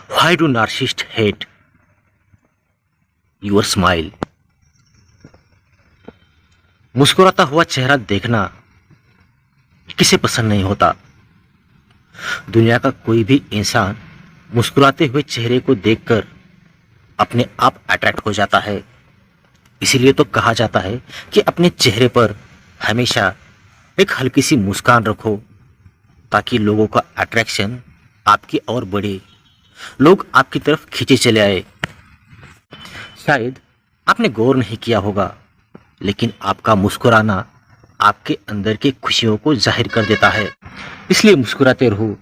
Why do narcissists hate your smile? मुस्कुराता हुआ चेहरा देखना किसे पसंद नहीं होता। दुनिया का कोई भी इंसान मुस्कुराते हुए चेहरे को देखकर अपने आप अट्रैक्ट हो जाता है। इसीलिए तो कहा जाता है कि अपने चेहरे पर हमेशा एक हल्की सी मुस्कान रखो ताकि लोगों का अट्रैक्शन आपकी ओर बढ़े, लोग आपकी तरफ खींचे चले आए। शायद आपने गौर नहीं किया होगा, लेकिन आपका मुस्कुराना आपके अंदर की खुशियों को जाहिर कर देता है। इसलिए मुस्कुराते रहो,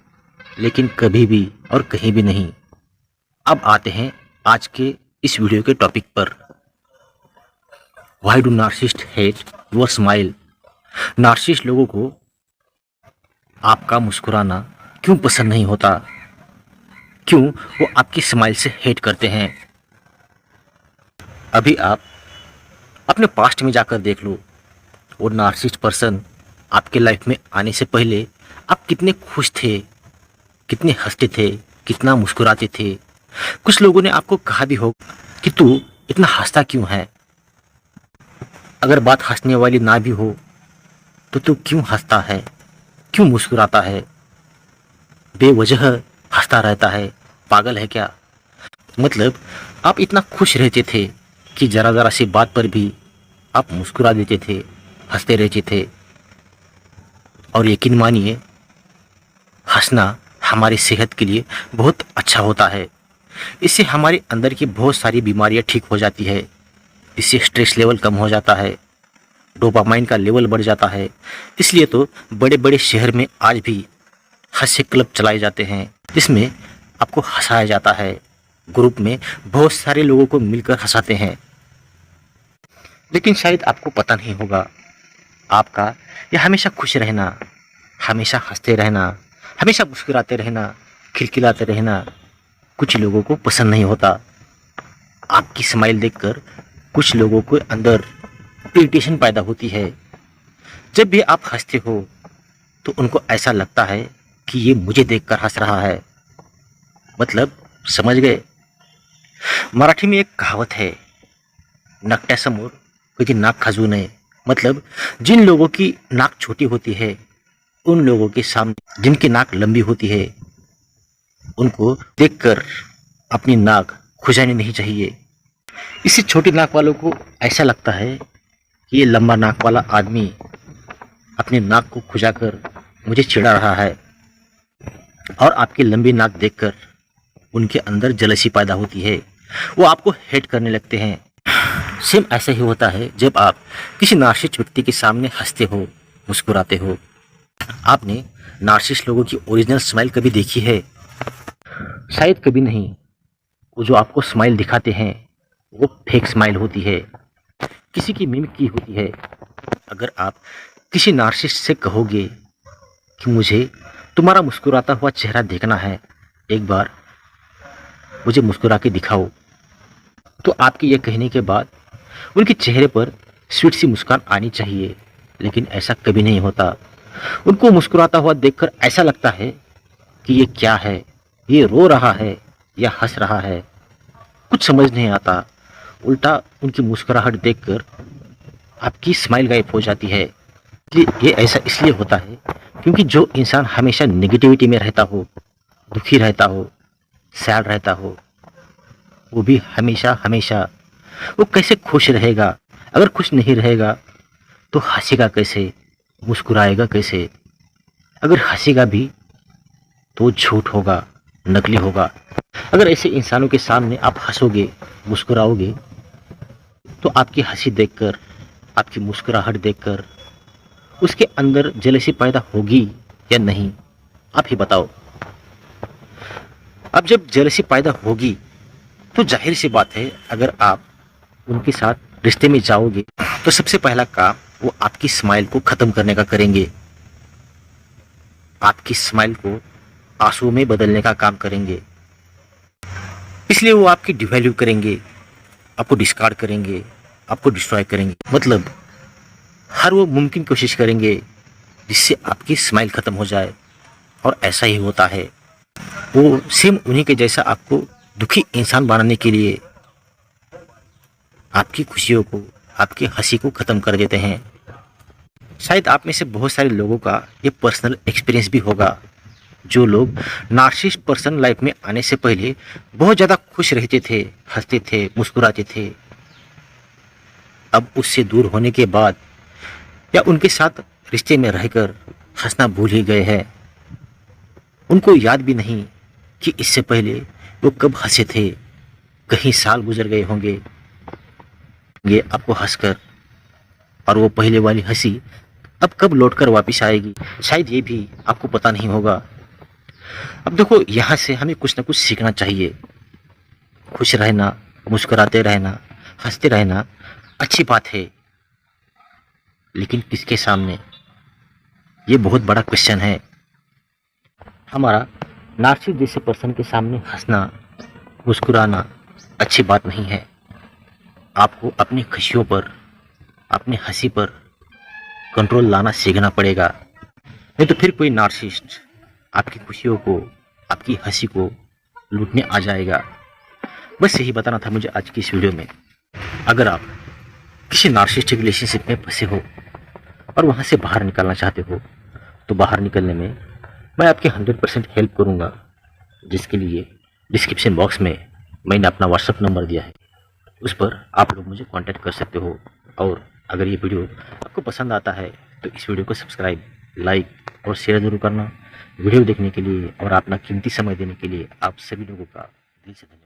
लेकिन कभी भी और कहीं भी नहीं। अब आते हैं आज के इस वीडियो के टॉपिक पर। Why do narcissists hate your smile? Narcissist लोगों को आपका मुस्कुराना क्यों पसंद नहीं होता? क्यों वो आपकी स्माइल से हेट करते हैं? अभी आप अपने पास्ट में जाकर देख लो। वो नार्सिसिस्ट पर्सन आपके लाइफ में आने से पहले आप कितने खुश थे, कितने हंसते थे, कितना मुस्कुराते थे। कुछ लोगों ने आपको कहा भी हो कि तू इतना हंसता क्यों है। अगर बात हंसने वाली ना भी हो तो तू क्यों हंसता है, क्यों मुस्कुराता है, बेवजह हंसता रहता है, पागल है क्या? मतलब आप इतना खुश रहते थे कि जरा जरा सी बात पर भी आप मुस्कुरा देते थे, हंसते रहते थे। और यकीन मानिए, हंसना हमारी सेहत के लिए बहुत अच्छा होता है। इससे हमारे अंदर की बहुत सारी बीमारियां ठीक हो जाती है। इससे स्ट्रेस लेवल कम हो जाता है, डोपामाइन का लेवल बढ़ जाता है। इसलिए तो बड़े बड़े शहर में आज भी हास्य क्लब चलाए जाते हैं, जिसमें आपको हंसाया जाता है। ग्रुप में बहुत सारे लोगों को मिलकर हंसाते हैं। लेकिन शायद आपको पता नहीं होगा, आपका यह हमेशा खुश रहना, हमेशा हंसते रहना, हमेशा मुस्कुराते रहना, खिलखिलाते रहना कुछ लोगों को पसंद नहीं होता। आपकी स्माइल देखकर कुछ लोगों के अंदर इरिटेशन पैदा होती है। जब भी आप हंसते हो तो उनको ऐसा लगता है कि ये मुझे देखकर हंस रहा है। मतलब समझ गए? मराठी में एक कहावत है, नाकट्यासमोर कधी नाक खजू नये। मतलब जिन लोगों की नाक छोटी होती है, उन लोगों के सामने जिनकी नाक लंबी होती है, उनको देखकर अपनी नाक खुजानी नहीं चाहिए। इससे छोटी नाक वालों को ऐसा लगता है कि ये लंबा नाक वाला आदमी अपनी नाक को खुजाकर मुझे चिढ़ा रहा है। और आपकी लंबी नाक देखकर उनके अंदर जलसी पैदा होती है, वो आपको हेट करने लगते हैं। सेम ऐसा ही होता है जब आप किसी नार्सिसिस्ट व्यक्ति के सामने हंसते हो, मुस्कुराते हो। आपने नार्सिसिस्ट लोगों की ओरिजिनल स्माइल कभी देखी है? शायद कभी नहीं। वो जो आपको स्माइल दिखाते हैं वो फेक स्माइल होती है, किसी की मिमिक की होती है। अगर आप किसी नार्सिसिस्ट से कहोगे कि मुझे तुम्हारा मुस्कुराता हुआ चेहरा देखना है, एक बार मुझे मुस्कुरा के दिखाओ, तो आपके ये कहने के बाद उनके चेहरे पर स्वीट सी मुस्कान आनी चाहिए। लेकिन ऐसा कभी नहीं होता। उनको मुस्कुराता हुआ देखकर ऐसा लगता है कि ये क्या है, ये रो रहा है या हंस रहा है, कुछ समझ नहीं आता। उल्टा उनकी मुस्कुराहट देखकर आपकी स्माइल गायब हो जाती है। ये ऐसा इसलिए होता है क्योंकि जो इंसान हमेशा नेगेटिविटी में रहता हो, दुखी रहता हो, सैड रहता हो, वो भी हमेशा हमेशा वो कैसे खुश रहेगा? अगर खुश नहीं रहेगा तो हंसेगा कैसे, मुस्कुराएगा कैसे? अगर हंसेगा भी तो झूठ होगा, नकली होगा। अगर ऐसे इंसानों के सामने आप हंसोगे, मुस्कुराओगे, तो आपकी हंसी देखकर, आपकी मुस्कुराहट देखकर उसके अंदर जेलसी पैदा होगी या नहीं? आप ही बताओ। अब जब जेलसी पैदा होगी तो जाहिर सी बात है, अगर आप उनके साथ रिश्ते में जाओगे तो सबसे पहला काम वो आपकी स्माइल को खत्म करने का करेंगे। आपकी स्माइल को आंसू में बदलने का काम करेंगे। इसलिए वो आपकी डिवैल्यू करेंगे, आपको डिस्कार्ड करेंगे, आपको डिस्ट्रॉय करेंगे। मतलब हर वो मुमकिन कोशिश करेंगे जिससे आपकी स्माइल खत्म हो जाए। और ऐसा ही होता है। वो सेम उन्हीं के जैसा आपको दुखी इंसान बनाने के लिए आपकी खुशियों को, आपकी हंसी को ख़त्म कर देते हैं। शायद आप में से बहुत सारे लोगों का ये पर्सनल एक्सपीरियंस भी होगा, जो लोग नार्सिसिस्ट पर्सन लाइफ में आने से पहले बहुत ज़्यादा खुश रहते थे, हंसते थे, मुस्कुराते थे। अब उससे दूर होने के बाद या उनके साथ रिश्ते में रहकर हंसना भूल ही गए हैं। उनको याद भी नहीं कि इससे पहले वो कब हंसे थे। कहीं साल गुजर गए होंगे ये आपको हंसकर, और वो पहले वाली हंसी अब कब लौटकर वापस आएगी, शायद ये भी आपको पता नहीं होगा। अब देखो, यहाँ से हमें कुछ ना कुछ सीखना चाहिए। खुश रहना, मुस्कुराते रहना, हंसते रहना अच्छी बात है, लेकिन किसके सामने, ये बहुत बड़ा क्वेश्चन है। हमारा नार्सिसिस्ट जैसे पर्सन के सामने हंसना, मुस्कुराना अच्छी बात नहीं है। आपको अपनी खुशियों पर, अपनी हंसी पर कंट्रोल लाना सीखना पड़ेगा, नहीं तो फिर कोई नार्सिसिस्ट आपकी खुशियों को, आपकी हंसी को लूटने आ जाएगा। बस यही बताना था मुझे आज की इस वीडियो में। अगर आप किसी नार्सिसिस्टिक रिलेशनशिप में फंसे हो और वहाँ से बाहर निकलना चाहते हो, तो बाहर निकलने में मैं आपकी 100% हेल्प करूँगा, जिसके लिए डिस्क्रिप्शन बॉक्स में मैंने अपना व्हाट्सअप नंबर दिया है, उस पर आप लोग मुझे कांटेक्ट कर सकते हो। और अगर ये वीडियो आपको पसंद आता है तो इस वीडियो को सब्सक्राइब, लाइक और शेयर ज़रूर करना। वीडियो देखने के लिए और अपना कीमती समय देने के लिए आप सभी लोगों का दिल से धन्यवाद।